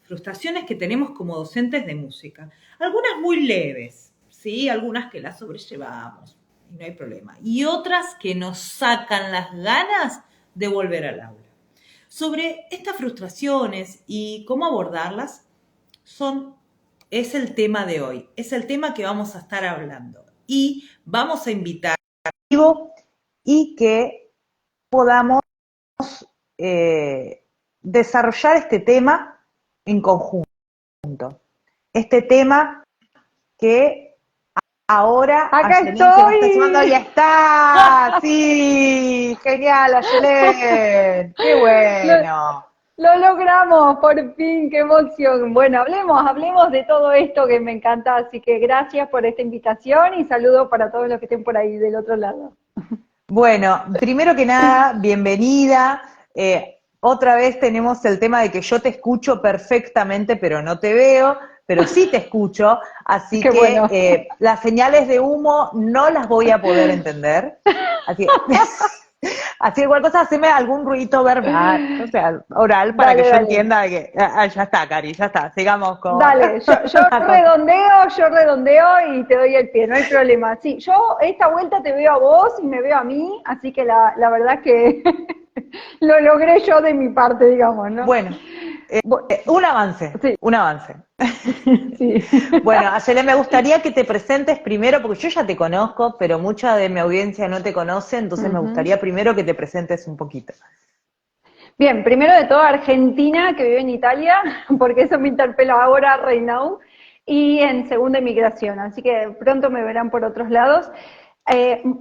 frustraciones que tenemos como docentes de música. Algunas muy leves, ¿sí? Algunas que las sobrellevamos, y no hay problema. Y otras que nos sacan las ganas de volver al aula. Sobre estas frustraciones y cómo abordarlas es el tema de hoy, es el tema que vamos a estar hablando. Y vamos a invitar y que podamos desarrollar este tema en conjunto. Este tema que ahora ¡acá Ayelín, estoy! que nos está llamando, ya está. Sí, genial, Ayelén. Qué bueno. Lo logramos, por fin, qué emoción. Bueno, hablemos de todo esto que me encanta, así que gracias por esta invitación y saludo para todos los que estén por ahí del otro lado. Bueno, primero que nada, bienvenida. Otra vez tenemos el tema de que yo te escucho perfectamente, pero no te veo, pero sí te escucho, así Qué que bueno. las señales de humo no las voy a poder entender. Así, así igual cosa, haceme algún ruido verbal, o sea, oral, para que Dale, yo dale. entienda que ya está, Cari, ya está, sigamos con... Dale, yo redondeo y te doy el pie, no hay problema. Sí, yo esta vuelta te veo a vos y me veo a mí, así que la verdad que lo logré yo de mi parte, digamos, ¿no? Bueno, un avance, Sí, un avance. sí. Bueno, Ayelé, me gustaría que te presentes primero, porque yo ya te conozco, pero mucha de mi audiencia no te conoce, entonces me Ujú. gustaría primero que te presentes un poquito. Bien, primero de todo Argentina, que vive en Italia, porque eso me interpela ahora, right now, y en segunda inmigración, así que pronto me verán por otros lados.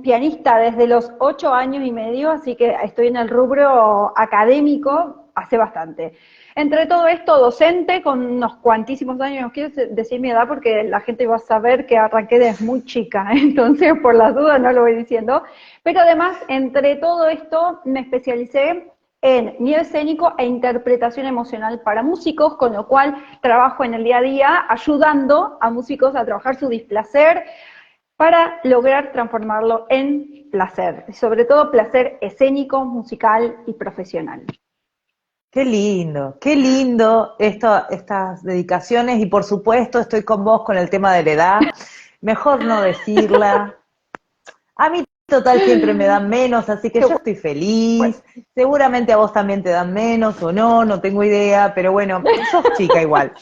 Pianista desde los 8 años y medio, así que estoy en el rubro académico hace bastante. Entre todo esto, docente con unos cuantísimos años, no quiero decir mi edad porque la gente va a saber que arranqué desde muy chica, entonces por las dudas no lo voy diciendo, pero además, entre todo esto, me especialicé en miedo escénico e interpretación emocional para músicos, con lo cual trabajo en el día a día ayudando a músicos a trabajar su displacer para lograr transformarlo en placer, y sobre todo placer escénico, musical y profesional. Qué lindo estas dedicaciones y por supuesto estoy con vos con el tema de la edad. Mejor no decirla. A mí total siempre me dan menos, así que Qué yo estoy bueno. feliz. Seguramente a vos también te dan menos o no, no tengo idea, pero bueno, sos chica igual.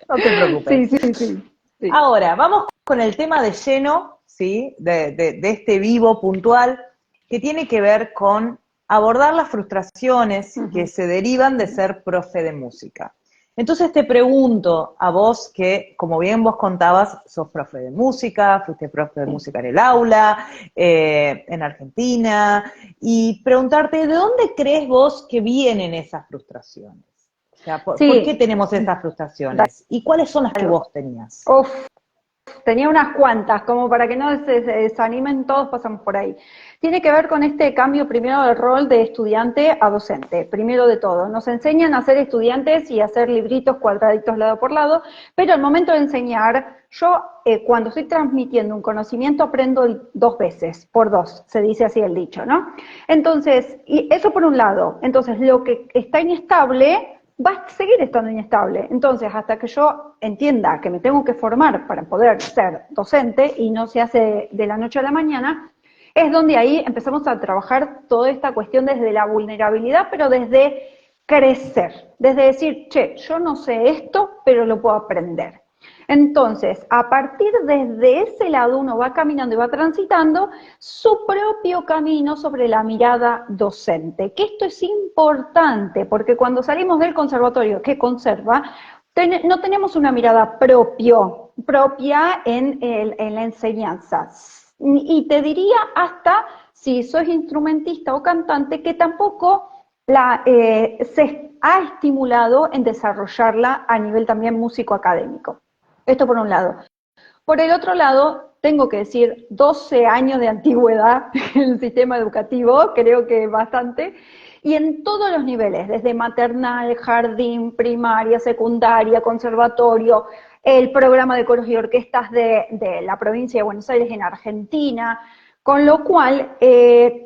No te preocupes. Sí, sí, sí, sí. Ahora, vamos con el tema de lleno, ¿sí? De este vivo puntual, que tiene que ver con abordar las frustraciones que Uh-huh. se derivan de ser profe de música. Entonces te pregunto a vos que, como bien vos contabas, sos profe de música, fuiste profe de Sí. música en el aula, en Argentina, y preguntarte, ¿de dónde crees vos que vienen esas frustraciones? O sea, ¿por qué Sí, tenemos esas frustraciones? ¿Y cuáles son las que vos tenías? uf, tenía unas cuantas, como para que no se desanimen todos, pasamos por ahí. Tiene que ver con este cambio primero del rol de estudiante a docente, primero de todo. Nos enseñan a ser estudiantes y a hacer libritos cuadraditos lado por lado, pero al momento de enseñar, yo cuando estoy transmitiendo un conocimiento aprendo 2 veces, por dos, se dice así el dicho, ¿no? Entonces, y eso por un lado. Entonces, lo que está inestable va a seguir estando inestable. Entonces, hasta que yo entienda que me tengo que formar para poder ser docente y no se hace de la noche a la mañana, es donde ahí empezamos a trabajar toda esta cuestión desde la vulnerabilidad, pero desde crecer, desde decir, che, yo no sé esto, pero lo puedo aprender. Entonces, a partir desde ese lado uno va caminando y va transitando su propio camino sobre la mirada docente, que esto es importante porque cuando salimos del conservatorio que conserva, no tenemos una mirada propia en la enseñanza. Y te diría hasta, si sos instrumentista o cantante, que tampoco se ha estimulado en desarrollarla a nivel también músico académico. Esto por un lado. Por el otro lado, tengo que decir 12 años de antigüedad en el sistema educativo, creo que bastante, y en todos los niveles, desde maternal, jardín, primaria, secundaria, conservatorio, el programa de coros y orquestas de la provincia de Buenos Aires en Argentina, Con lo cual,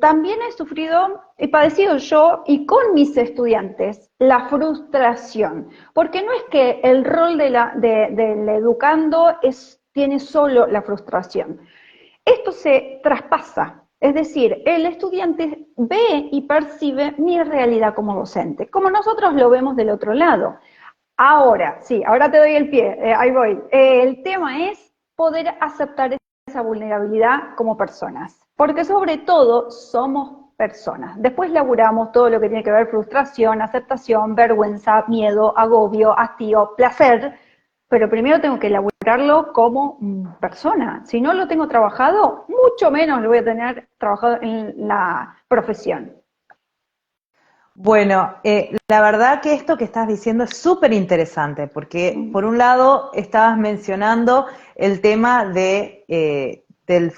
también he sufrido, he padecido yo y con mis estudiantes la frustración, porque no es que el rol del educando tiene solo la frustración. Esto se traspasa, es decir, el estudiante ve y percibe mi realidad como docente, como nosotros lo vemos del otro lado. Ahora, sí, ahora te doy el pie, ahí voy. El tema es poder aceptar esa vulnerabilidad como personas, porque sobre todo somos personas. Después laburamos todo lo que tiene que ver frustración, aceptación, vergüenza, miedo, agobio, hastío, placer, pero primero tengo que elaborarlo como persona. Si no lo tengo trabajado, mucho menos lo voy a tener trabajado en la profesión. Bueno, la verdad que esto que estás diciendo es súper interesante, porque por un lado estabas mencionando el tema de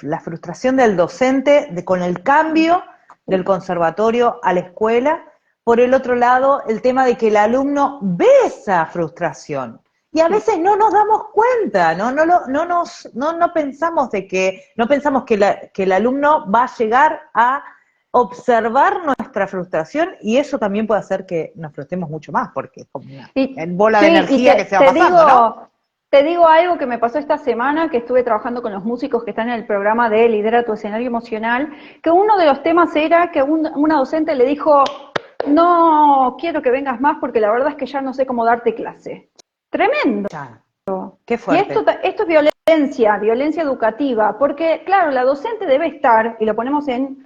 la frustración del docente con el cambio del conservatorio a la escuela, por el otro lado el tema de que el alumno ve esa frustración. Y a veces no nos damos cuenta, no pensamos que el alumno va a llegar a observar nuestra frustración, y eso también puede hacer que nos frustremos mucho más, porque es como una bola de energía que se va pasando, ¿no? Te digo algo que me pasó esta semana, que estuve trabajando con los músicos que están en el programa de Lidera tu escenario emocional, que uno de los temas era que una docente le dijo, no quiero que vengas más porque la verdad es que ya no sé cómo darte clase. Tremendo. Qué Y fuerte. esto es violencia educativa, porque claro, la docente debe estar, y lo ponemos en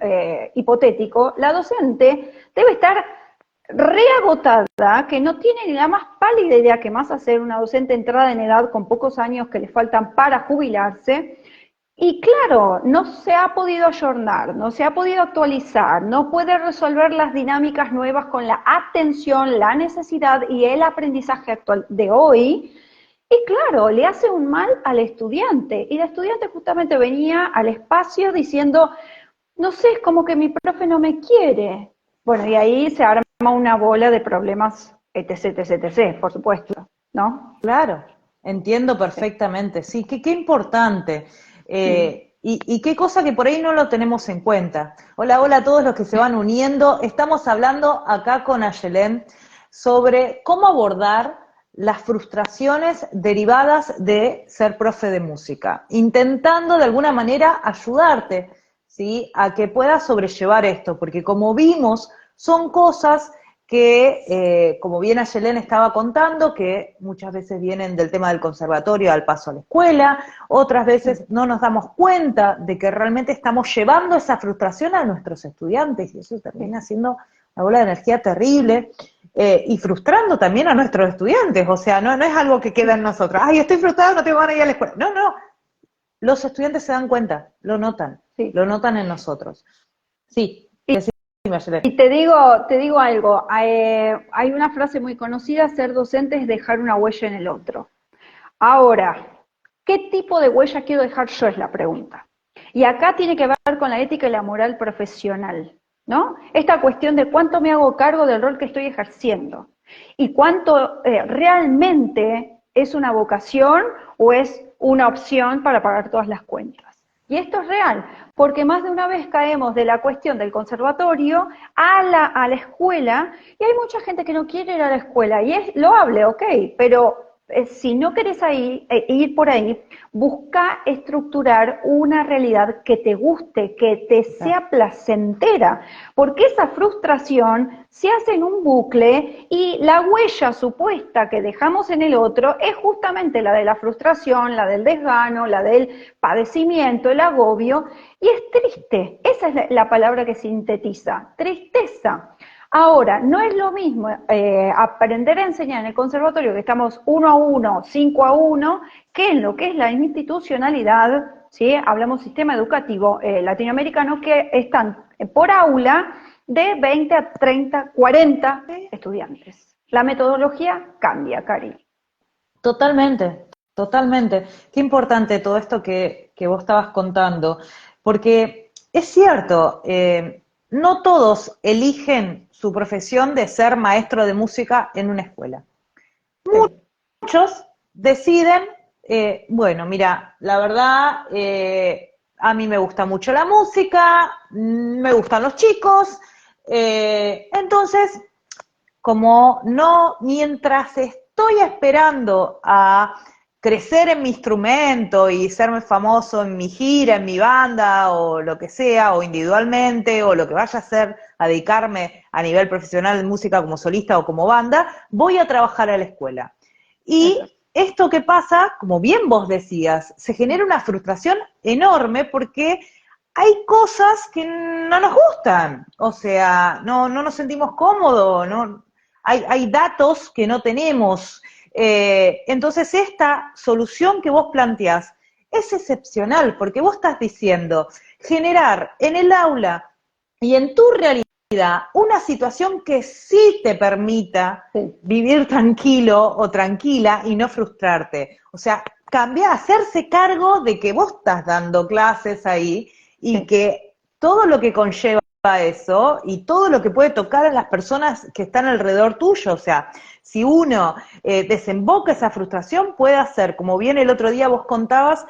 hipotético, la docente debe estar reagotada, que no tiene ni la más pálida idea que más hacer una docente entrada en edad con pocos años que le faltan para jubilarse. Y claro, no se ha podido ayornar, no se ha podido actualizar, no puede resolver las dinámicas nuevas con la atención, la necesidad y el aprendizaje actual de hoy. Y claro, le hace un mal al estudiante. Y la estudiante justamente venía al espacio diciendo, no sé, es como que mi profe no me quiere. Bueno, y ahí se arma una bola de problemas, etc, etc, etc, por supuesto, ¿no? Claro, entiendo perfectamente, sí, qué importante. Y qué cosa que por ahí no lo tenemos en cuenta. Hola, hola a todos los que se van uniendo. Estamos hablando acá con Ayelén sobre cómo abordar las frustraciones derivadas de ser profe de música, intentando de alguna manera ayudarte, ¿sí?, a que puedas sobrellevar esto, porque como vimos, son cosas que, como bien Ayelén estaba contando, que muchas veces vienen del tema del conservatorio al paso a la escuela, otras veces no nos damos cuenta de que realmente estamos llevando esa frustración a nuestros estudiantes, y eso termina siendo una bola de energía terrible, y frustrando también a nuestros estudiantes. O sea, no es algo que queda en nosotros, ay, estoy frustrado, no tengo ganas de ir a la escuela. No, los estudiantes se dan cuenta, lo notan en nosotros. Sí, decime, Ayelén. Y te digo algo, hay una frase muy conocida, ser docente es dejar una huella en el otro. Ahora, ¿qué tipo de huella quiero dejar yo? Es la pregunta. Y acá tiene que ver con la ética y la moral profesional, ¿no? Esta cuestión de cuánto me hago cargo del rol que estoy ejerciendo y cuánto realmente es una vocación o es una opción para pagar todas las cuentas. Y esto es real, porque más de una vez caemos de la cuestión del conservatorio a la escuela, y hay mucha gente que no quiere ir a la escuela, y es loable, ok, pero si no querés ir por ahí, busca estructurar una realidad que te guste, que te sea placentera, porque esa frustración se hace en un bucle y la huella supuesta que dejamos en el otro es justamente la de la frustración, la del desgano, la del padecimiento, el agobio, y es triste. Esa es la palabra que sintetiza, tristeza. Ahora, no es lo mismo aprender a enseñar en el conservatorio, que estamos 1-1, 5-1, que en lo que es la institucionalidad, ¿sí? Hablamos sistema educativo latinoamericano, que están por aula de 20 a 30, 40 estudiantes. La metodología cambia, Cari. Totalmente, totalmente. Qué importante todo esto que vos estabas contando, porque es cierto, no todos eligen su profesión de ser maestro de música en una escuela. Muchos deciden, bueno, mira, la verdad, a mí me gusta mucho la música, me gustan los chicos, entonces, como no, mientras estoy esperando a crecer en mi instrumento y serme famoso en mi gira, en mi banda, o lo que sea, o individualmente, o lo que vaya a hacer, a dedicarme a nivel profesional en música como solista o como banda, voy a trabajar a la escuela. Y esto que pasa, como bien vos decías, se genera una frustración enorme porque hay cosas que no nos gustan, o sea, no nos sentimos cómodos, hay datos que no tenemos. Entonces esta solución que vos planteás es excepcional, porque vos estás diciendo generar en el aula y en tu realidad una situación que sí te permita vivir tranquilo o tranquila y no frustrarte. O sea, cambiar, hacerse cargo de que vos estás dando clases ahí y que todo lo que conlleva eso y todo lo que puede tocar a las personas que están alrededor tuyo, o sea, si uno desemboca esa frustración, puede hacer, como bien el otro día vos contabas,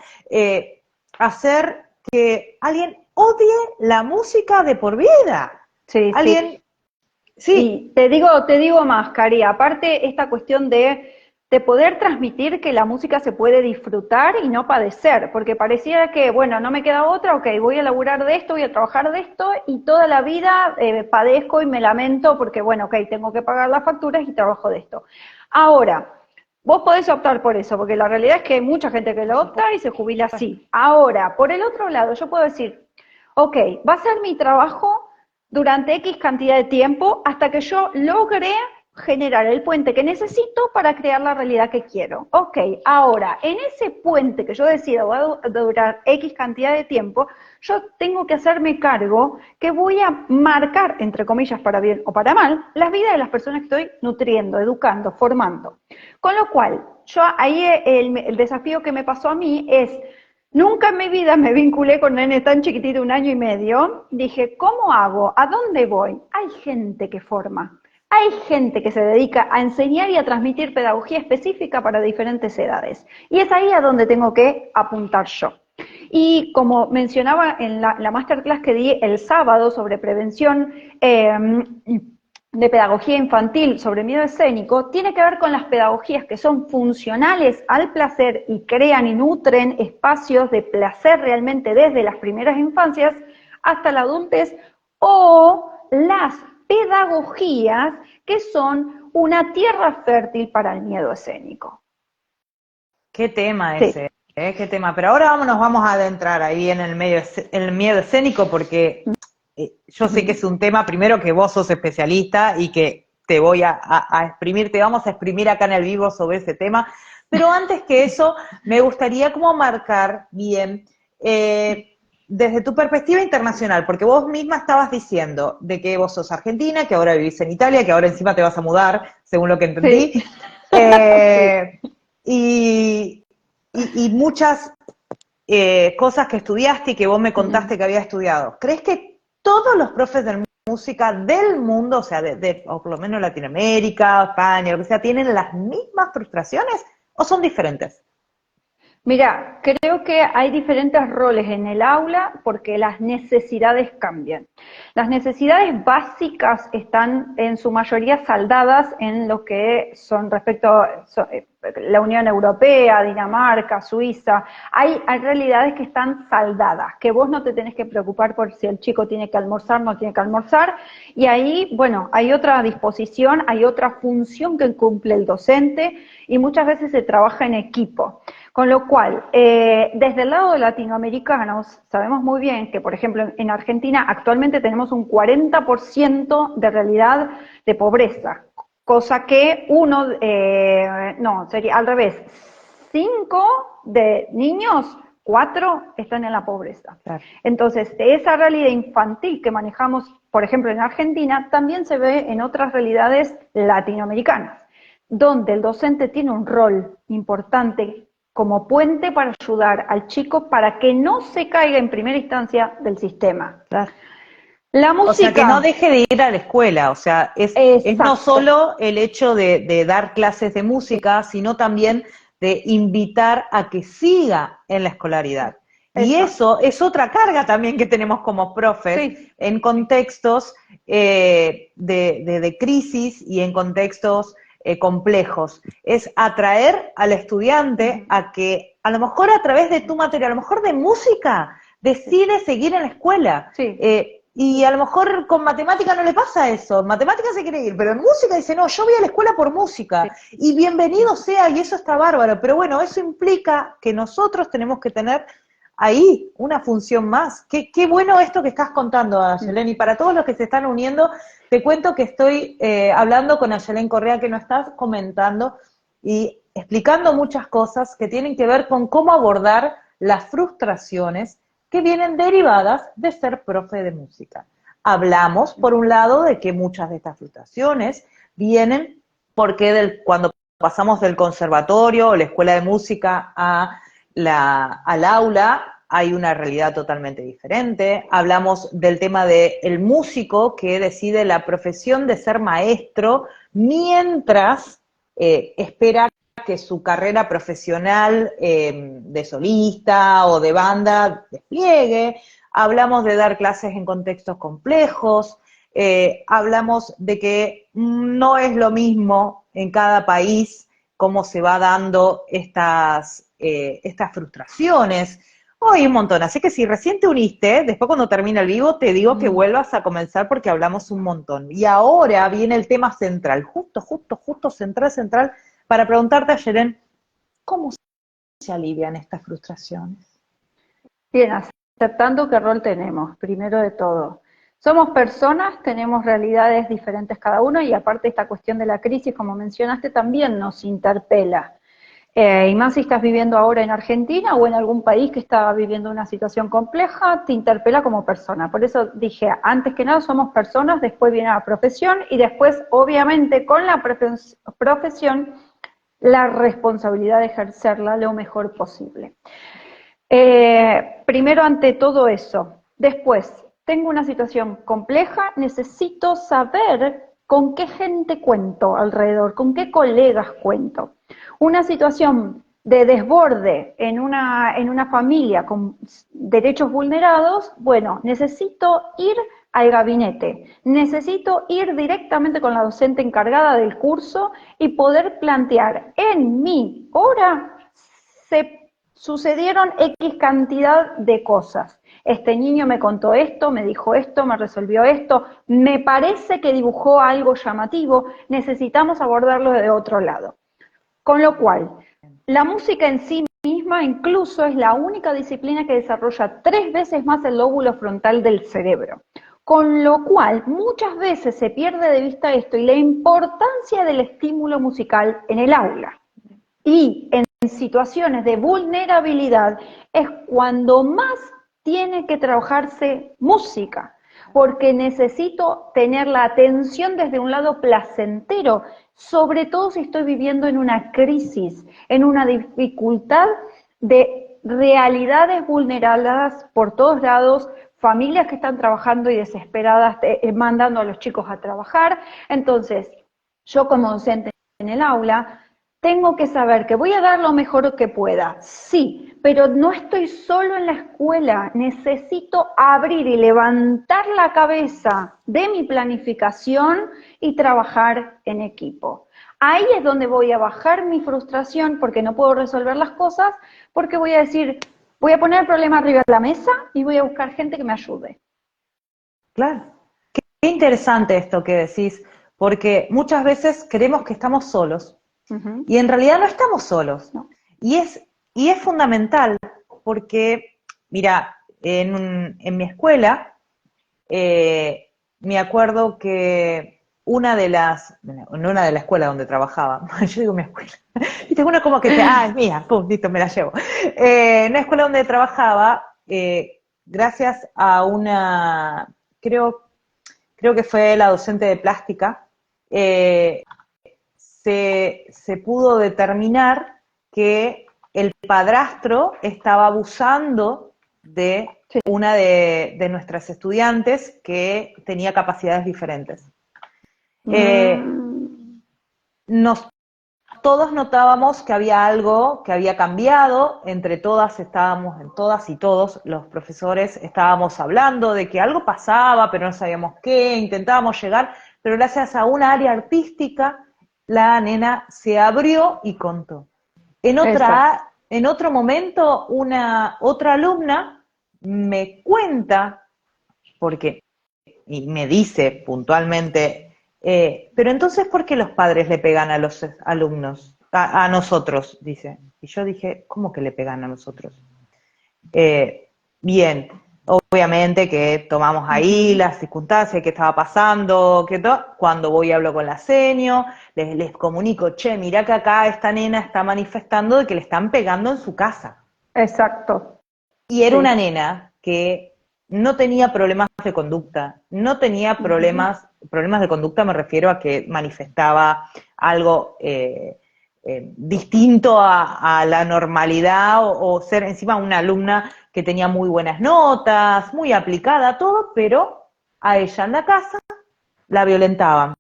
hacer que alguien odie la música de por vida. Sí, Alguien, sí. Y te digo más, Cari, aparte esta cuestión de poder transmitir que la música se puede disfrutar y no padecer, porque pareciera que, bueno, no me queda otra, ok, voy a laburar de esto, voy a trabajar de esto, y toda la vida padezco y me lamento porque, bueno, ok, tengo que pagar las facturas y trabajo de esto. Ahora, vos podés optar por eso, porque la realidad es que hay mucha gente que lo opta y se jubila así. Ahora, por el otro lado, yo puedo decir, ok, va a ser mi trabajo durante X cantidad de tiempo hasta que yo logre generar el puente que necesito para crear la realidad que quiero. Ok, ahora, en ese puente que yo decido va a durar X cantidad de tiempo, yo tengo que hacerme cargo que voy a marcar, entre comillas, para bien o para mal, las vidas de las personas que estoy nutriendo, educando, formando. Con lo cual, yo ahí el desafío que me pasó a mí es, nunca en mi vida me vinculé con nenes tan chiquititos, 1 año y medio. Dije, ¿cómo hago? ¿A dónde voy? Hay gente que forma. Hay gente que se dedica a enseñar y a transmitir pedagogía específica para diferentes edades. Y es ahí a donde tengo que apuntar yo. Y como mencionaba en la masterclass que di el sábado sobre prevención de pedagogía infantil sobre miedo escénico, tiene que ver con las pedagogías que son funcionales al placer y crean y nutren espacios de placer realmente desde las primeras infancias hasta la adultez, o las pedagogías que son una tierra fértil para el miedo escénico. Qué tema ese, qué tema. Pero ahora nos vamos a adentrar ahí en el miedo escénico, porque yo sé que es un tema, primero, que vos sos especialista y que te voy a exprimir, te vamos a exprimir acá en el vivo sobre ese tema. Pero antes que eso, me gustaría como marcar bien, desde tu perspectiva internacional, porque vos misma estabas diciendo de que vos sos argentina, que ahora vivís en Italia, que ahora encima te vas a mudar, según lo que entendí, y muchas cosas que estudiaste y que vos me contaste que habías estudiado. ¿Crees que todos los profes de música del mundo, o sea, o por lo menos Latinoamérica, España, lo que sea, tienen las mismas frustraciones o son diferentes? Mira, creo que hay diferentes roles en el aula porque las necesidades cambian. Las necesidades básicas están en su mayoría saldadas en lo que son respecto a la Unión Europea, Dinamarca, Suiza. Hay realidades que están saldadas, que vos no te tenés que preocupar por si el chico tiene que almorzar, no tiene que almorzar, y ahí, bueno, hay otra disposición, hay otra función que cumple el docente, y muchas veces se trabaja en equipo. Con lo cual, desde el lado de latinoamericanos, sabemos muy bien que, por ejemplo, en Argentina actualmente tenemos un 40% de realidad de pobreza, cosa que sería al revés, 5 de niños, 4 están en la pobreza. Claro. Entonces, esa realidad infantil que manejamos, por ejemplo, en Argentina, también se ve en otras realidades latinoamericanas, donde el docente tiene un rol importante como puente para ayudar al chico para que no se caiga en primera instancia del sistema. Claro. La música, o sea, que no deje de ir a la escuela, o sea, es no solo el hecho de dar clases de música, sino también de invitar a que siga en la escolaridad. Y eso es otra carga también que tenemos como profes en contextos de crisis y en contextos complejos. Es atraer al estudiante a que, a lo mejor a través de tu materia, a lo mejor de música, decide seguir en la escuela. Y a lo mejor con matemática no le pasa eso, en matemática se quiere ir, pero en música dice, no, yo voy a la escuela por música, y bienvenido sea, y eso está bárbaro, pero bueno, eso implica que nosotros tenemos que tener ahí una función más. Qué bueno esto que estás contando, Ayelén, y para todos los que se están uniendo, te cuento que estoy hablando con Ayelén Correa, que nos estás comentando y explicando muchas cosas que tienen que ver con cómo abordar las frustraciones que vienen derivadas de ser profe de música. Hablamos, por un lado, de que muchas de estas frustraciones vienen porque cuando pasamos del conservatorio o la escuela de música al aula, hay una realidad totalmente diferente. Hablamos del tema del músico que decide la profesión de ser maestro mientras espera que su carrera profesional de solista o de banda despliegue. Hablamos de dar clases en contextos complejos. Hablamos de que no es lo mismo en cada país cómo se va dando estas frustraciones. Hay un montón, así que si recién te uniste, después cuando termine el vivo te digo que vuelvas a comenzar porque hablamos un montón. Y ahora viene el tema central, justo, central, para preguntarte, Ayelén, ¿cómo se alivian estas frustraciones? Bien, aceptando qué rol tenemos, primero de todo. Somos personas, tenemos realidades diferentes cada uno, y aparte esta cuestión de la crisis, como mencionaste, también nos interpela. Y más si estás viviendo ahora en Argentina o en algún país que está viviendo una situación compleja, te interpela como persona. Por eso dije, antes que nada somos personas, después viene la profesión y después, obviamente, con la profesión, la responsabilidad de ejercerla lo mejor posible. Primero ante todo eso. Después, tengo una situación compleja, necesito saber con qué gente cuento alrededor, con qué colegas cuento. Una situación de desborde en una familia con derechos vulnerados, bueno, necesito ir al gabinete, necesito ir directamente con la docente encargada del curso y poder plantear en mi hora se sucedieron X cantidad de cosas. Este niño me contó esto, me dijo esto, me resolvió esto, me parece que dibujó algo llamativo, necesitamos abordarlo de otro lado. Con lo cual, la música en sí misma incluso es la única disciplina que desarrolla 3 veces más el lóbulo frontal del cerebro. Con lo cual, muchas veces se pierde de vista esto y la importancia del estímulo musical en el aula. Y en situaciones de vulnerabilidad es cuando más tiene que trabajarse música, porque necesito tener la atención desde un lado placentero, sobre todo si estoy viviendo en una crisis, en una dificultad de realidades vulneradas por todos lados, familias que están trabajando y desesperadas, mandando a los chicos a trabajar. Entonces, yo como docente en el aula, tengo que saber que voy a dar lo mejor que pueda, sí, pero no estoy solo en la escuela, necesito abrir y levantar la cabeza de mi planificación y trabajar en equipo. Ahí es donde voy a bajar mi frustración porque no puedo resolver las cosas, porque voy a decir, voy a poner el problema arriba de la mesa y voy a buscar gente que me ayude. Claro, qué interesante esto que decís, porque muchas veces creemos que estamos solos. Y en realidad no estamos solos. No. Y es fundamental, porque, mira, en mi escuela, me acuerdo que en una de las escuelas donde trabajaba, yo digo mi escuela, viste, uno como que es mía, pum, listo, me la llevo. En una escuela donde trabajaba, gracias a creo que fue la docente de plástica, se pudo determinar que el padrastro estaba abusando de una de nuestras estudiantes que tenía capacidades diferentes. Nos todos notábamos que había algo que había cambiado, entre todas y todos los profesores estábamos hablando de que algo pasaba, pero no sabíamos qué, intentábamos llegar, pero gracias a una área artística, la nena se abrió y contó. En otro momento, otra alumna me cuenta, y me dice puntualmente, pero entonces, ¿por qué los padres le pegan a los alumnos? A nosotros, dice. Y yo dije, ¿cómo que le pegan a nosotros? Bien, obviamente que tomamos ahí las circunstancias, qué estaba pasando, cuando voy y hablo con la seño, les comunico, che, mirá que acá esta nena está manifestando de que le están pegando en su casa. Exacto. Y era una nena que no tenía problemas de conducta, no tenía problemas de conducta, me refiero a que manifestaba algo distinto a la normalidad o ser encima una alumna que tenía muy buenas notas, muy aplicada, todo, pero a ella en la casa la violentaban,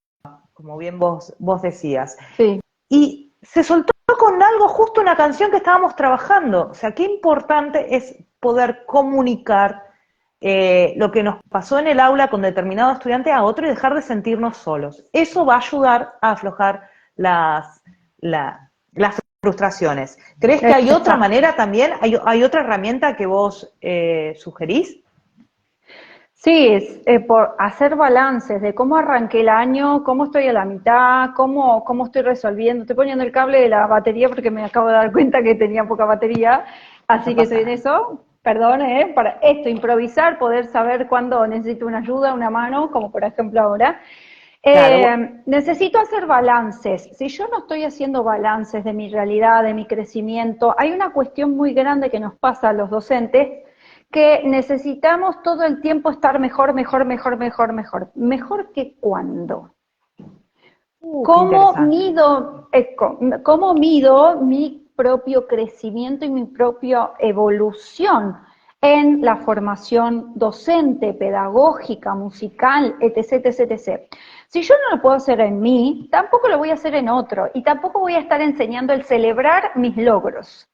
como bien vos decías. Sí. Y se soltó con algo, justo una canción que estábamos trabajando. O sea, qué importante es poder comunicar lo que nos pasó en el aula con determinado estudiante a otro y dejar de sentirnos solos. Eso va a ayudar a aflojar las frustraciones. ¿Crees que hay otra manera también? ¿Hay otra herramienta que vos sugerís? Sí, es por hacer balances de cómo arranqué el año, cómo estoy a la mitad, cómo estoy resolviendo. Estoy poniendo el cable de la batería porque me acabo de dar cuenta que tenía poca batería, así que estoy en eso. Perdón, para esto, improvisar, poder saber cuándo necesito una ayuda, una mano, como por ejemplo ahora. Claro. Necesito hacer balances. Si yo no estoy haciendo balances de mi realidad, de mi crecimiento, hay una cuestión muy grande que nos pasa a los docentes, que necesitamos todo el tiempo estar mejor, mejor, mejor, mejor, mejor. ¿Mejor que cuándo? ¿Cómo mido mi propio crecimiento y mi propia evolución en la formación docente, pedagógica, musical, etc., etc., etc.? Si yo no lo puedo hacer en mí, tampoco lo voy a hacer en otro, y tampoco voy a estar enseñando el celebrar mis logros.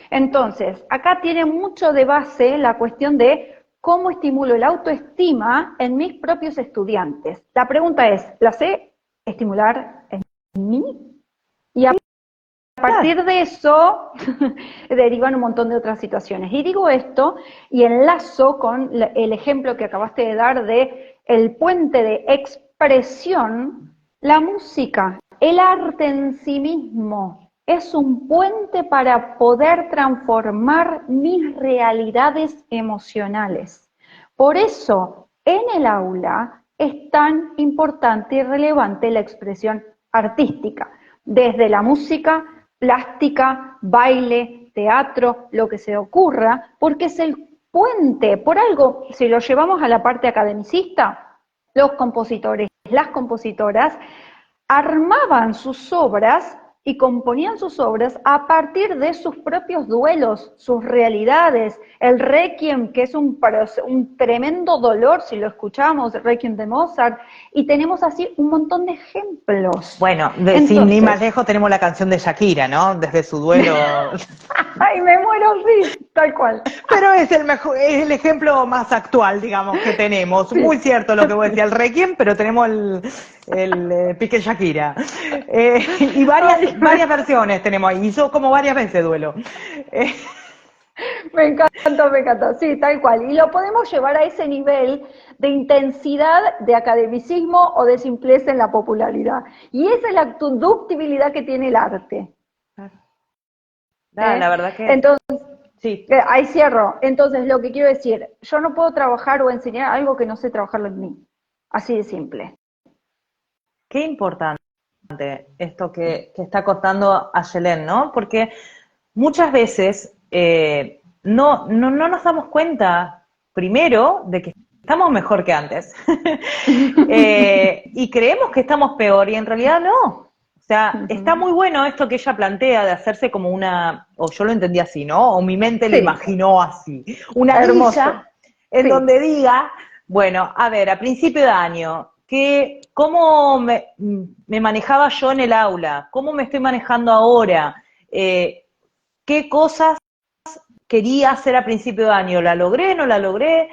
Entonces, acá tiene mucho de base la cuestión de cómo estimulo la autoestima en mis propios estudiantes. La pregunta es, ¿la sé estimular en mí? Y a partir de eso derivan un montón de otras situaciones. Y digo esto y enlazo con el ejemplo que acabaste de dar de el puente de expresión, la música, el arte en sí mismo. Es un puente para poder transformar mis realidades emocionales. Por eso, en el aula es tan importante y relevante la expresión artística, desde la música, plástica, baile, teatro, lo que se ocurra, porque es el puente. Por algo, si lo llevamos a la parte academicista, los compositores, las compositoras, armaban sus obras y componían sus obras a partir de sus propios duelos, sus realidades. El Requiem, que es un tremendo dolor si lo escuchamos, el Requiem de Mozart, y tenemos así un montón de ejemplos. Bueno, sin ir más lejos tenemos la canción de Shakira, ¿no? Desde su duelo. ¡Ay, me muero! Sí, tal cual. Pero es el ejemplo más actual, digamos, que tenemos. Sí. Muy cierto lo que vos decías, el Requiem, pero tenemos el Pique Shakira. Y varias versiones tenemos ahí, hizo como varias veces duelo. Me encanta, sí, tal cual. Y lo podemos llevar a ese nivel de intensidad, de academicismo o de simpleza en la popularidad. Y esa es la ductibilidad que tiene el arte. La verdad que... Entonces, sí. Ahí cierro. Entonces, lo que quiero decir, yo no puedo trabajar o enseñar algo que no sé trabajarlo en mí. Así de simple. Qué importante esto que está contando Ayelén, ¿no? Porque muchas veces no nos damos cuenta, primero, de que estamos mejor que antes. Y creemos que estamos peor, y en realidad no. O sea, está muy bueno esto que ella plantea de hacerse como o yo lo entendí así, ¿no? O mi mente lo imaginó así. Una grilla en donde diga, bueno, a ver, a principio de año, cómo me manejaba yo en el aula, cómo me estoy manejando ahora, qué cosas quería hacer a principio de año, ¿la logré, no la logré?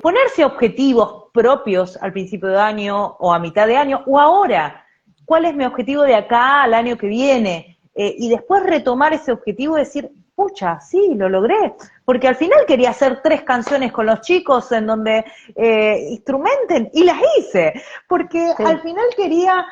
Ponerse objetivos propios al principio de año o a mitad de año o ahora. ¿Cuál es mi objetivo de acá al año que viene? Y después retomar ese objetivo y decir, pucha, sí, lo logré. Porque al final quería hacer 3 canciones con los chicos en donde instrumenten y las hice. Porque al final quería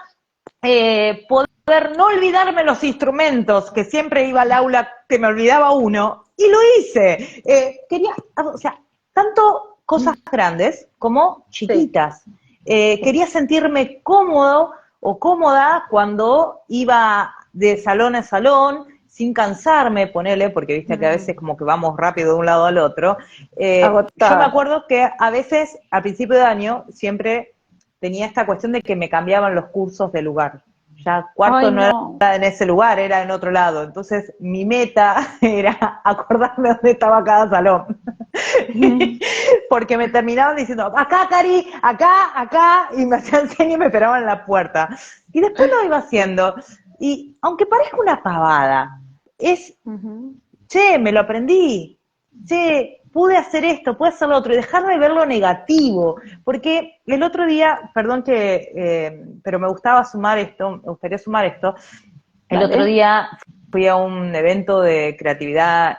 poder no olvidarme los instrumentos, que siempre iba al aula que me olvidaba uno, y lo hice. Quería, o sea, tanto cosas grandes como chiquitas. Quería sentirme cómodo o cómoda cuando iba de salón a salón, sin cansarme, ponele, porque viste que a veces como que vamos rápido de un lado al otro. Yo me acuerdo que a veces, al principio de año, siempre tenía esta cuestión de que me cambiaban los cursos de lugar. Ya cuarto no era en ese lugar, era en otro lado. Entonces mi meta era acordarme dónde estaba cada salón. Porque me terminaban diciendo, acá, Cari, acá, y me hacían señas y me esperaban en la puerta. Y después lo iba haciendo. Y aunque parezca una pavada, es, che, me lo aprendí, che, pude hacer esto, pude hacer lo otro, y dejarme ver lo negativo, porque el otro día, perdón pero me gustaría sumar esto, el otro día fui a un evento de creatividad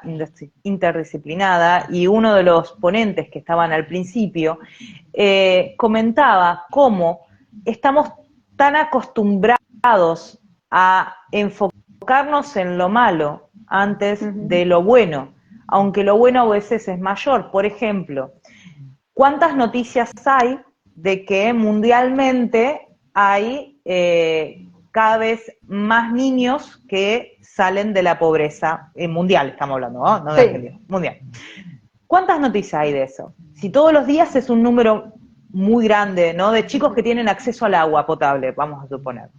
interdisciplinada y uno de los ponentes que estaban al principio comentaba cómo estamos tan acostumbrados a enfocarnos en lo malo antes de lo bueno, aunque lo bueno a veces es mayor. Por ejemplo, ¿cuántas noticias hay de que mundialmente hay cada vez más niños que salen de la pobreza? Mundial estamos hablando, ¿no? No de Argentina, mundial. ¿Cuántas noticias hay de eso? Si todos los días es un número muy grande, ¿no? De chicos que tienen acceso al agua potable, vamos a suponer.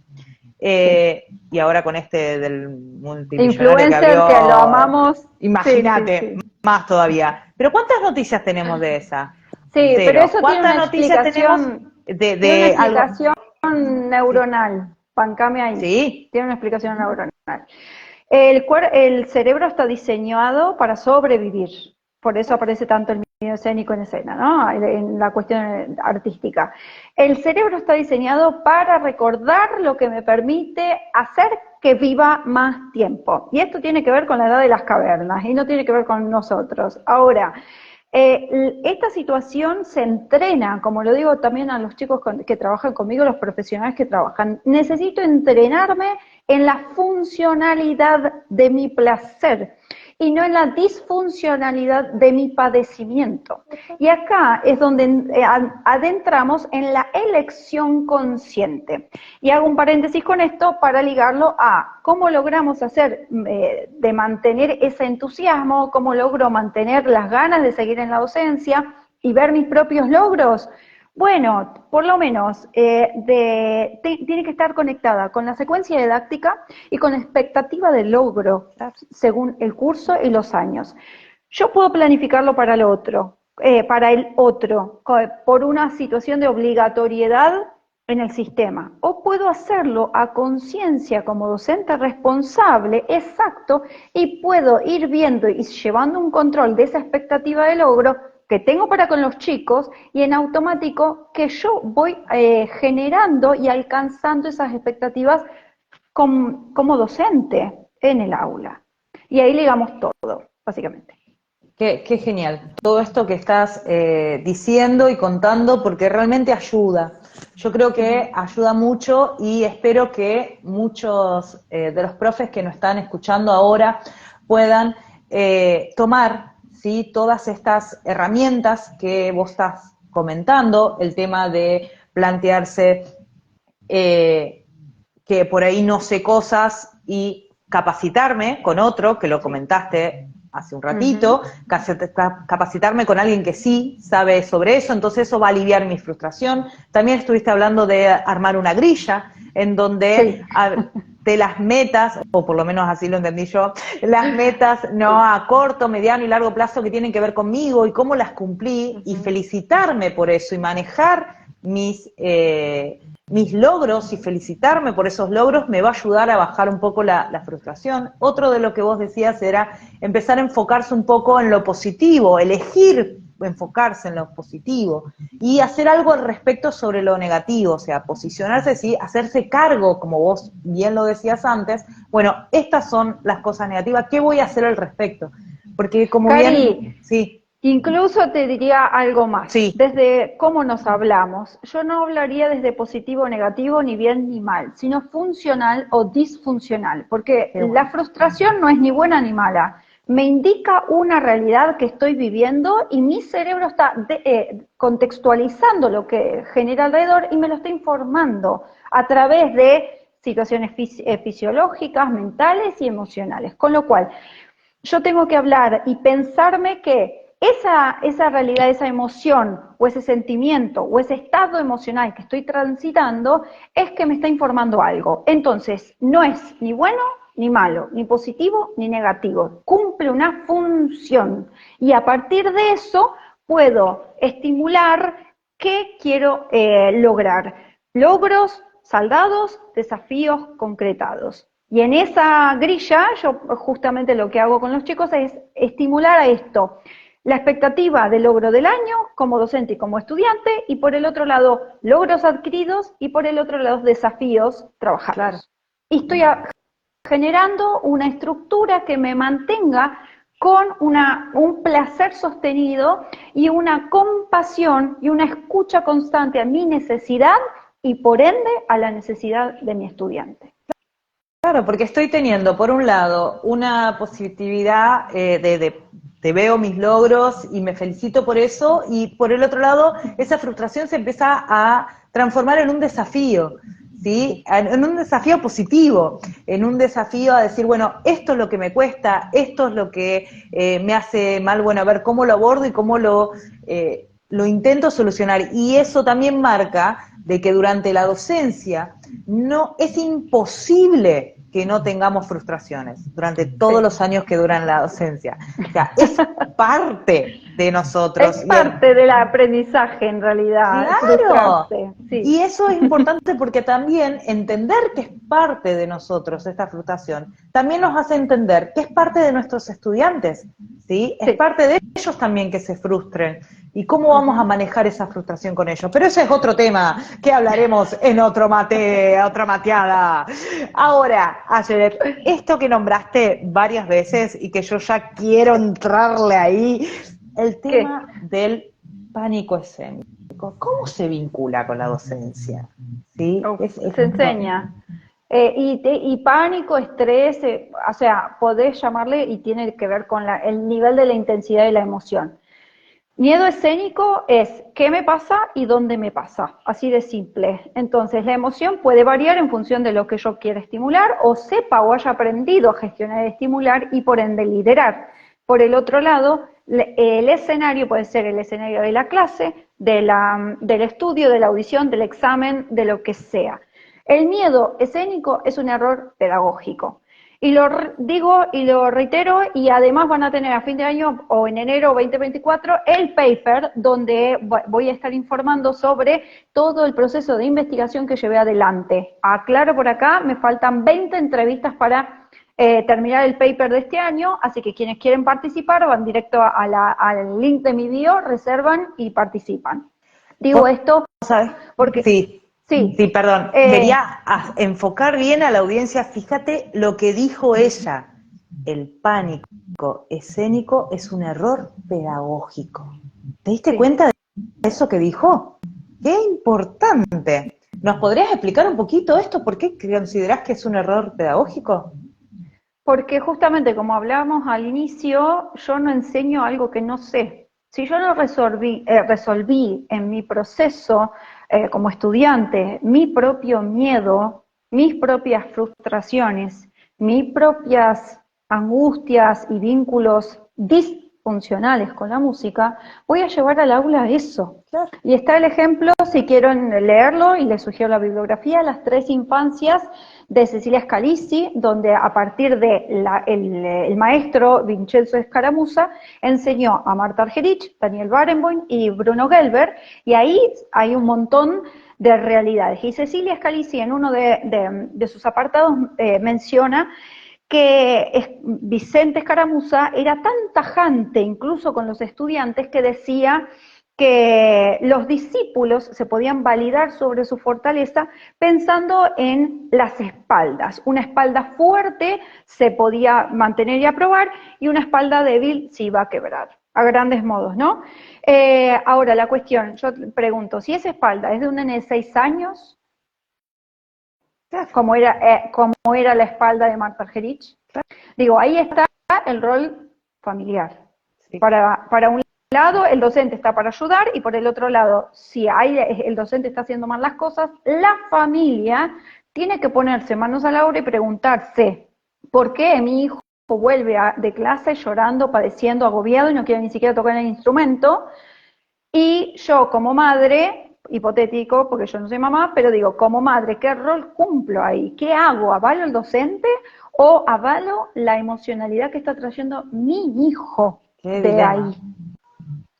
Y ahora con este del multimillonario influencer que lo amamos. Imagínate, más todavía. Pero ¿cuántas noticias tenemos de esa? Sí, pero eso tiene ¿Cuántas una noticias explicación, tenemos tiene una algo? explicación neuronal. Pancame ahí. Sí. Tiene una explicación neuronal. El cerebro está diseñado para sobrevivir. Por eso aparece tanto el medio escénico en escena, ¿no? En la cuestión artística. El cerebro está diseñado para recordar lo que me permite hacer que viva más tiempo. Y esto tiene que ver con la edad de las cavernas y no tiene que ver con nosotros. Ahora, esta situación se entrena, como lo digo también a los chicos que trabajan conmigo, los profesionales que trabajan. Necesito entrenarme en la funcionalidad de mi placer y no en la disfuncionalidad de mi padecimiento. Y acá es donde adentramos en la elección consciente. Y hago un paréntesis con esto para ligarlo a cómo logramos hacer de mantener ese entusiasmo, cómo logro mantener las ganas de seguir en la docencia y ver mis propios logros. Bueno, por lo menos tiene que estar conectada con la secuencia didáctica y con la expectativa de logro según el curso y los años. Yo puedo planificarlo para el otro, por una situación de obligatoriedad en el sistema, o puedo hacerlo a conciencia como docente responsable, exacto, y puedo ir viendo y llevando un control de esa expectativa de logro que tengo para con los chicos y en automático que yo voy generando y alcanzando esas expectativas como docente en el aula. Y ahí ligamos todo, básicamente. Qué genial. Todo esto que estás diciendo y contando, porque realmente ayuda. Yo creo que ayuda mucho y espero que muchos de los profes que nos están escuchando ahora puedan tomar, ¿sí?, todas estas herramientas que vos estás comentando, el tema de plantearse que por ahí no sé cosas y capacitarme con otro, que lo comentaste hace un ratito, capacitarme con alguien que sí sabe sobre eso, entonces eso va a aliviar mi frustración. También estuviste hablando de armar una grilla, en donde de las metas, o por lo menos así lo entendí yo, las metas no a corto, mediano y largo plazo que tienen que ver conmigo y cómo las cumplí, y felicitarme por eso, y manejar mis logros y felicitarme por esos logros me va a ayudar a bajar un poco la frustración. Otro de lo que vos decías era empezar a enfocarse un poco en lo positivo, elegir enfocarse en lo positivo y hacer algo al respecto sobre lo negativo, o sea, posicionarse, sí, hacerse cargo, como vos bien lo decías antes, bueno, estas son las cosas negativas, ¿qué voy a hacer al respecto? Porque como Cari, bien, sí, incluso te diría algo más, sí, desde cómo nos hablamos. Yo no hablaría desde positivo o negativo, ni bien ni mal, sino funcional o disfuncional, porque qué la bueno. frustración no es ni buena ni mala. Me indica una realidad que estoy viviendo y mi cerebro está contextualizando lo que genera alrededor y me lo está informando a través de situaciones fisiológicas, mentales y emocionales. Con lo cual, yo tengo que hablar y pensarme que esa realidad, esa emoción o ese sentimiento o ese estado emocional que estoy transitando es que me está informando algo. Entonces, no es ni bueno ni malo, ni positivo ni negativo. Cumple una función y a partir de eso puedo estimular qué quiero lograr. Logros saldados, desafíos concretados. Y en esa grilla, yo justamente lo que hago con los chicos es estimular a esto, la expectativa de logro del año como docente y como estudiante, y por el otro lado, logros adquiridos, y por el otro lado, desafíos trabajados. Claro. Y estoy generando una estructura que me mantenga con un placer sostenido y una compasión y una escucha constante a mi necesidad y por ende a la necesidad de mi estudiante. Claro, porque estoy teniendo, por un lado, una positividad te veo mis logros y me felicito por eso, y por el otro lado, esa frustración se empieza a transformar en un desafío, ¿sí? En un desafío positivo, en un desafío a decir, bueno, esto es lo que me cuesta, esto es lo que me hace mal, bueno, a ver cómo lo abordo y cómo lo intento solucionar. Y eso también marca de que durante la docencia no es imposible que no tengamos frustraciones durante todos los años que duran la docencia. O sea, es parte de nosotros. Es parte del aprendizaje en realidad, ¡Claro! frustrarse. Sí. Y eso es importante porque también entender que es parte de nosotros esta frustración, también nos hace entender que es parte de nuestros estudiantes, ¿sí? Es parte de ellos también que se frustren. ¿Y cómo vamos a manejar esa frustración con ellos? Pero ese es otro tema que hablaremos en otra mateada. Ahora, Ayelet, esto que nombraste varias veces y que yo ya quiero entrarle ahí, el tema del pánico escénico. ¿Cómo se vincula con la docencia? ¿Sí? Se enseña. Y pánico, estrés, o sea, podés llamarle y tiene que ver con el nivel de la intensidad de la emoción. Miedo escénico es qué me pasa y dónde me pasa, así de simple. Entonces, la emoción puede variar en función de lo que yo quiera estimular o sepa o haya aprendido a gestionar y estimular y por ende liderar. Por el otro lado, el escenario puede ser el escenario de la clase, del estudio, de la audición, del examen, de lo que sea. El miedo escénico es un error pedagógico. Y lo digo y lo reitero, y además van a tener a fin de año o en enero 2024 el paper donde voy a estar informando sobre todo el proceso de investigación que llevé adelante. Aclaro por acá, me faltan 20 entrevistas para terminar el paper de este año, así que quienes quieren participar van directo al link de mi bio, reservan y participan. Digo esto ¿Sabes? porque... Sí. Sí, Perdón, quería enfocar bien a la audiencia, fíjate lo que dijo ella, el pánico escénico es un error pedagógico. ¿Te diste cuenta de eso que dijo? ¡Qué importante! ¿Nos podrías explicar un poquito esto? ¿Por qué considerás que es un error pedagógico? Porque justamente como hablábamos al inicio, yo no enseño algo que no sé. Si yo no resolví en mi proceso como estudiante mi propio miedo, mis propias frustraciones, mis propias angustias y vínculos disfuncionales con la música, voy a llevar al aula eso. Claro. Y está el ejemplo, si quieren leerlo, y les sugiero la bibliografía, Las tres infancias de Cecilia Scalisi, donde a partir de el maestro Vincenzo Escaramuza enseñó a Marta Argerich, Daniel Barenboim y Bruno Gelber, y ahí hay un montón de realidades. Y Cecilia Scalisi en uno de sus apartados menciona que Vicente Escaramuza era tan tajante, incluso con los estudiantes, que decía que los discípulos se podían validar sobre su fortaleza pensando en las espaldas. Una espalda fuerte se podía mantener y aprobar, y una espalda débil se iba a quebrar, a grandes modos, ¿no? Ahora, la cuestión, yo pregunto, si esa espalda es de un nene de 6 años, como era la espalda de Marta Argerich, digo, ahí está el rol familiar. Sí. Para un lado, el docente está para ayudar, y por el otro lado, si el docente está haciendo mal las cosas, la familia tiene que ponerse manos a la obra y preguntarse, ¿por qué mi hijo vuelve de clase llorando, padeciendo, agobiado y no quiere ni siquiera tocar el instrumento? Y yo como madre, hipotético, porque yo no soy mamá, pero digo, como madre, ¿qué rol cumplo ahí? ¿Qué hago? ¿Avalo el docente o avalo la emocionalidad que está trayendo mi hijo de ahí?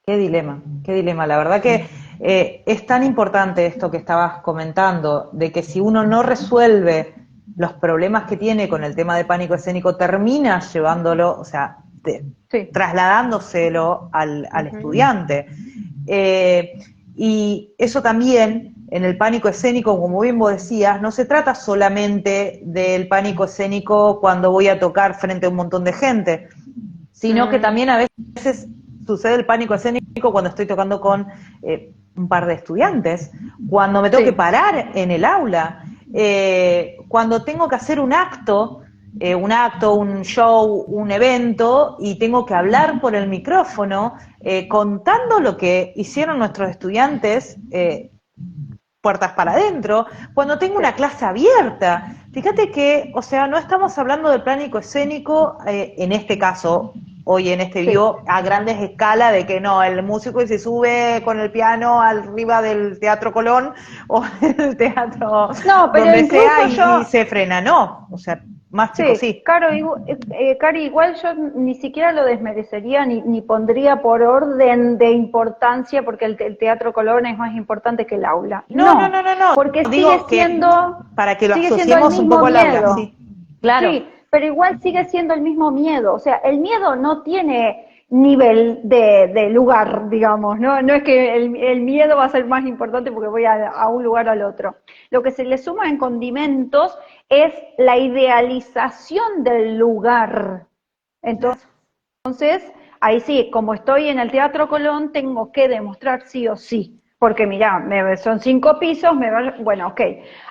Qué dilema, qué dilema. La verdad que es tan importante esto que estabas comentando, de que si uno no resuelve los problemas que tiene con el tema de pánico escénico, termina llevándolo, o sea, trasladándoselo al estudiante. Y eso también, en el pánico escénico, como bien vos decías, no se trata solamente del pánico escénico cuando voy a tocar frente a un montón de gente, sino que también a veces sucede el pánico escénico cuando estoy tocando con un par de estudiantes, cuando me tengo que parar en el aula, cuando tengo que hacer un acto, un show, un evento, y tengo que hablar por el micrófono, contando lo que hicieron nuestros estudiantes, puertas para adentro, cuando tengo una clase abierta. Fíjate que, o sea, no estamos hablando del pánico escénico, en este caso, hoy en este vivo, a grandes escalas, de que no, el músico se sube con el piano arriba del Teatro Colón o del teatro donde sea y se frena, no, o sea, más chicos sí. Cari, igual yo ni siquiera lo desmerecería ni pondría por orden de importancia, porque el Teatro Colón es más importante que el aula. No, porque sigue siendo, para que lo asociemos un poco al aula, sí, claro. Sí, pero igual sigue siendo el mismo miedo. O sea, el miedo no tiene nivel de lugar, digamos, ¿no? No es que el miedo va a ser más importante porque voy a un lugar o al otro. Lo que se le suma en condimentos es la idealización del lugar. Entonces, ahí sí, como estoy en el Teatro Colón, tengo que demostrar sí o sí. Porque mirá, son 5 pisos, bueno, ok.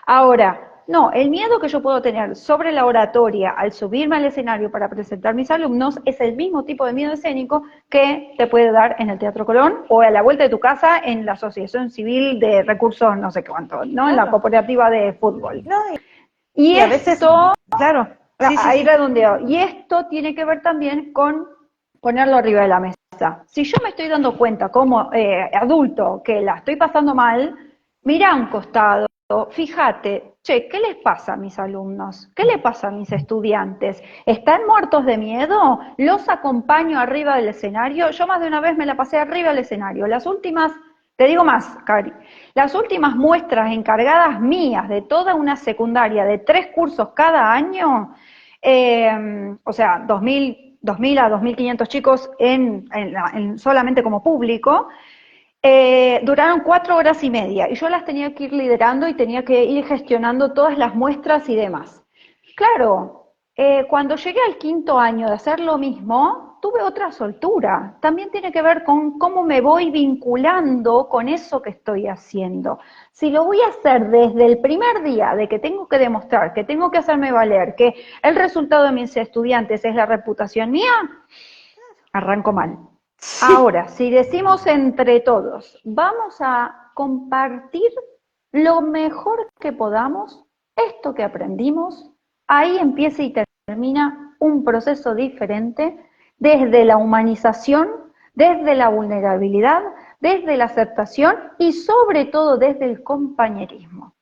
Ahora, no, el miedo que yo puedo tener sobre la oratoria al subirme al escenario para presentar a mis alumnos es el mismo tipo de miedo escénico que te puede dar en el Teatro Colón o a la vuelta de tu casa en la Asociación Civil de Recursos no sé cuánto, ¿no? En la cooperativa de fútbol. Y a veces, claro, ahí redondeo. Y esto tiene que ver también con ponerlo arriba de la mesa. Si yo me estoy dando cuenta como adulto que la estoy pasando mal, mira a un costado, fíjate, che, ¿qué les pasa a mis alumnos? ¿Qué les pasa a mis estudiantes? ¿Están muertos de miedo? ¿Los acompaño arriba del escenario? Yo más de una vez me la pasé arriba del escenario. Las últimas, te digo más, Cari, las últimas muestras encargadas mías de toda una secundaria de 3 cursos cada año, o sea, 2.000 a 2.500 chicos solamente como público, duraron 4 horas y media y yo las tenía que ir liderando y tenía que ir gestionando todas las muestras y demás. Claro, cuando llegué al 5.º año de hacer lo mismo, tuve otra soltura. También tiene que ver con cómo me voy vinculando con eso que estoy haciendo. Si lo voy a hacer desde el primer día de que tengo que demostrar, que tengo que hacerme valer, que el resultado de mis estudiantes es la reputación mía, arranco mal. Ahora, si decimos entre todos, vamos a compartir lo mejor que podamos, esto que aprendimos, ahí empieza y termina un proceso diferente desde la humanización, desde la vulnerabilidad, desde la aceptación y sobre todo desde el compañerismo.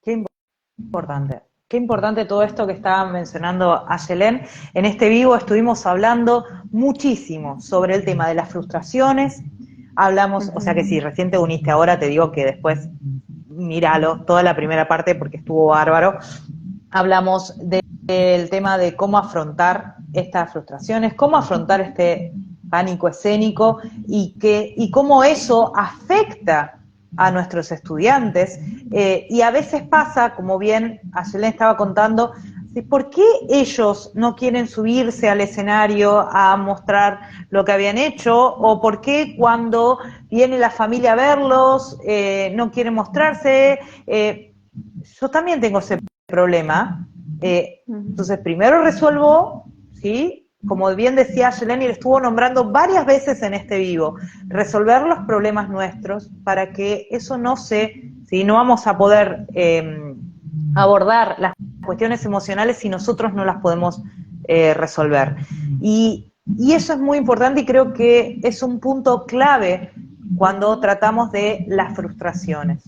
Qué importante. Qué importante todo esto que estaba mencionando Ayelén. En este vivo estuvimos hablando muchísimo sobre el tema de las frustraciones. Hablamos, o sea que si recién te uniste ahora, te digo que después míralo, toda la primera parte porque estuvo bárbaro. Hablamos del tema de cómo afrontar estas frustraciones, cómo afrontar este pánico escénico y cómo eso afecta a nuestros estudiantes, y a veces pasa, como bien Ayelén estaba contando, ¿por qué ellos no quieren subirse al escenario a mostrar lo que habían hecho? ¿O por qué cuando viene la familia a verlos no quieren mostrarse? Yo también tengo ese problema. Entonces, primero resuelvo, ¿sí? Como bien decía Ayelén, y le estuvo nombrando varias veces en este vivo, resolver los problemas nuestros para que eso no ¿sí? No vamos a poder abordar las cuestiones emocionales si nosotros no las podemos resolver. Y eso es muy importante y creo que es un punto clave cuando tratamos de las frustraciones,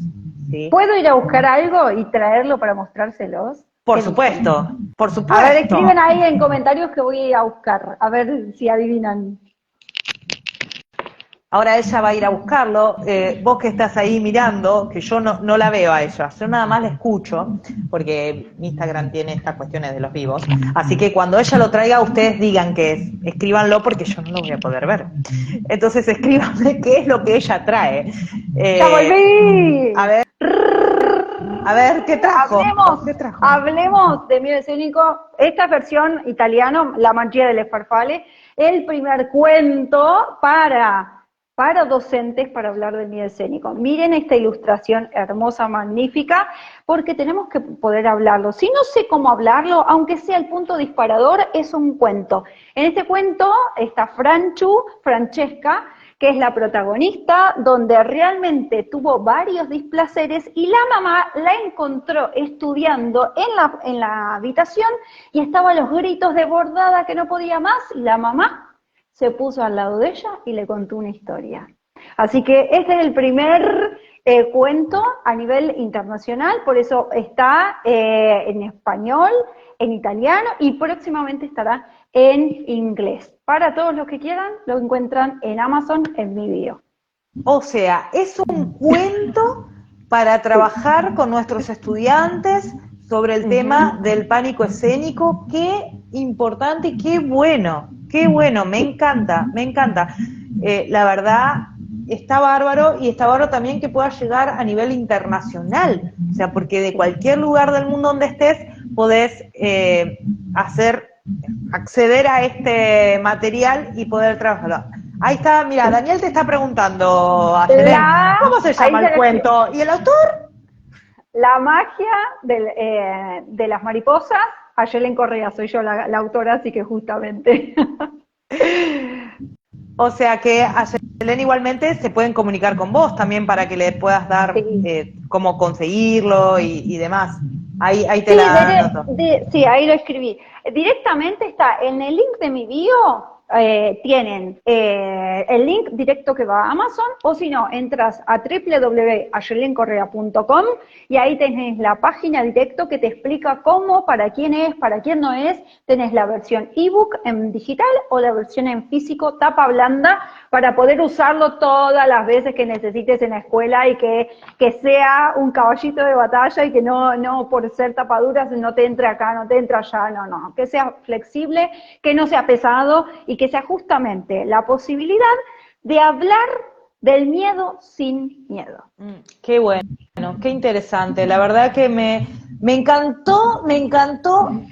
¿sí? ¿Puedo ir a buscar algo y traerlo para mostrárselos? Por supuesto, por supuesto. A ver, escriben ahí en comentarios que voy a ir a buscar, a ver si adivinan. Ahora ella va a ir a buscarlo. Vos que estás ahí mirando, que yo no la veo a ella, yo nada más la escucho, porque Instagram tiene estas cuestiones de los vivos. Así que cuando ella lo traiga, ustedes digan qué es, escríbanlo porque yo no lo voy a poder ver. Entonces escríbanme qué es lo que ella trae. ¡Ya volví! A ver, ¿qué trajo? Hablemos de miedo escénico. Esta versión italiano, La magia delle farfalle, el primer cuento para docentes para hablar del miedo escénico. Miren esta ilustración hermosa, magnífica, porque tenemos que poder hablarlo. Si no sé cómo hablarlo, aunque sea el punto disparador, es un cuento. En este cuento está Francesca, que es la protagonista, donde realmente tuvo varios displaceres y la mamá la encontró estudiando en la habitación y estaba a los gritos desbordada que no podía más, y la mamá se puso al lado de ella y le contó una historia. Así que este es el primer cuento a nivel internacional, por eso está en español, en italiano y próximamente estará en inglés. Para todos los que quieran, lo encuentran en Amazon en mi bio. O sea, es un cuento para trabajar con nuestros estudiantes sobre el tema del pánico escénico. Qué importante y qué bueno, me encanta. La verdad, está bárbaro, y está bárbaro también que pueda llegar a nivel internacional, o sea, porque de cualquier lugar del mundo donde estés podés acceder a este material y poder trabajarlo. Ahí está, mira, Daniel te está preguntando, Ayelén, ¿cómo se llama el cuento? ¿Y el autor? La magia de las mariposas, Ayelén Correa, soy yo la autora, así que justamente. O sea que, Ayelén, igualmente se pueden comunicar con vos también para que le puedas dar cómo conseguirlo y demás. Ahí te anoto. Sí, ahí lo escribí. Directamente está en el link de mi bio. Tienen el link directo que va a Amazon, o si no, entras a www.ayelencorrea.com y ahí tenés la página directo que te explica cómo, para quién es, para quién no es. Tenés la versión ebook en digital o la versión en físico, tapa blanda, para poder usarlo todas las veces que necesites en la escuela y que sea un caballito de batalla y que no por ser tapaduras no te entre acá, no te entre allá, no, que sea flexible, que no sea pesado y que sea justamente la posibilidad de hablar del miedo sin miedo. Qué bueno, qué interesante. La verdad que me encantó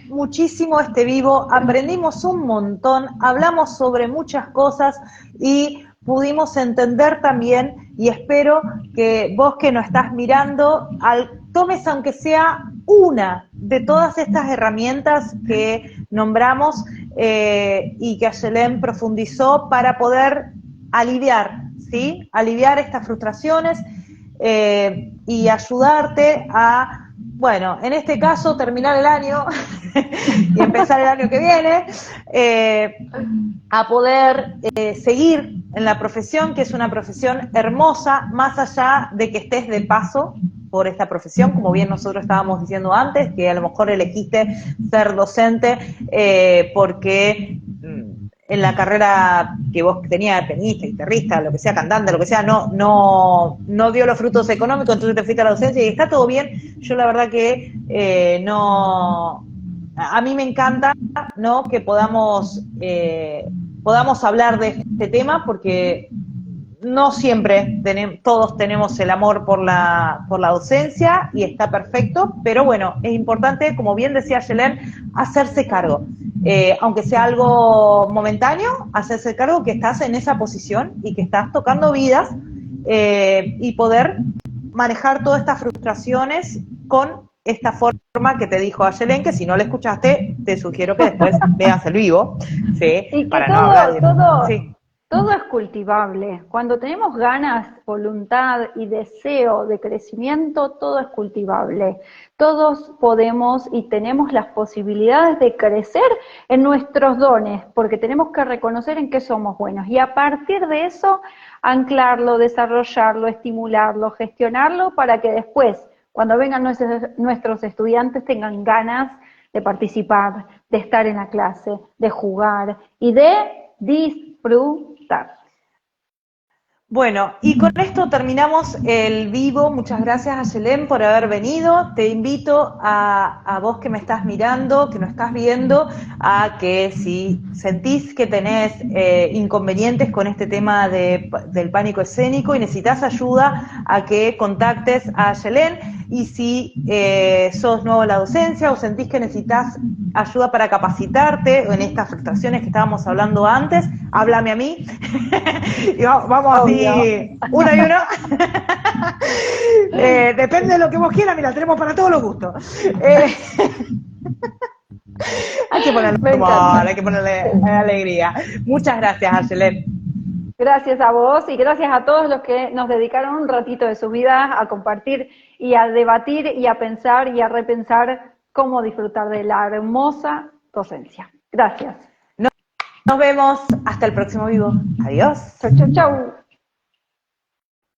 muchísimo este vivo. Aprendimos un montón, hablamos sobre muchas cosas y pudimos entender también, y espero que vos que nos estás mirando, tomes aunque sea una de todas estas herramientas que nombramos y que Ayelén profundizó para poder aliviar, ¿sí? Aliviar estas frustraciones y ayudarte a bueno, en este caso terminar el año y empezar el año que viene, a poder seguir en la profesión, que es una profesión hermosa, más allá de que estés de paso por esta profesión, como bien nosotros estábamos diciendo antes, que a lo mejor elegiste ser docente porque en la carrera que vos tenías, pianista, guitarrista, lo que sea, cantante, lo que sea, no dio los frutos económicos, entonces te fuiste a la docencia y está todo bien. Yo la verdad que a mí me encanta, ¿no?, que podamos hablar de este tema, porque no siempre todos tenemos el amor por la docencia y está perfecto, pero bueno, es importante, como bien decía Yelén, hacerse cargo. Aunque sea algo momentáneo, hacerse cargo que estás en esa posición y que estás tocando vidas y poder manejar todas estas frustraciones con esta forma que te dijo Ayelén, que si no la escuchaste, te sugiero que después veas el vivo, ¿sí? Y que Para no hablar de... Sí. todo es cultivable. Cuando tenemos ganas, voluntad y deseo de crecimiento, todo es cultivable. Todos podemos y tenemos las posibilidades de crecer en nuestros dones, porque tenemos que reconocer en qué somos buenos. Y a partir de eso, anclarlo, desarrollarlo, estimularlo, gestionarlo, para que después, cuando vengan nuestros estudiantes, tengan ganas de participar, de estar en la clase, de jugar y de disfrutar. Bueno, y con esto terminamos el vivo. Muchas gracias, Ayelén, por haber venido. Te invito a vos que me estás mirando, que nos estás viendo, a que si sentís que tenés inconvenientes con este tema del pánico escénico y necesitas ayuda, a que contactes a Ayelén. Y si sos nuevo en la docencia o sentís que necesitas ayuda para capacitarte en estas frustraciones que estábamos hablando antes, háblame a mí. Y vamos así, uno y uno. Depende de lo que vos quieras, mira, tenemos para todos los gustos. Hay que ponerle humor, hay que ponerle alegría. Muchas gracias, Ayelén. Gracias a vos y gracias a todos los que nos dedicaron un ratito de su vida a compartir y a debatir y a pensar y a repensar cómo disfrutar de la hermosa docencia. Gracias. Nos vemos hasta el próximo vivo. Adiós. Chau, chau, chau.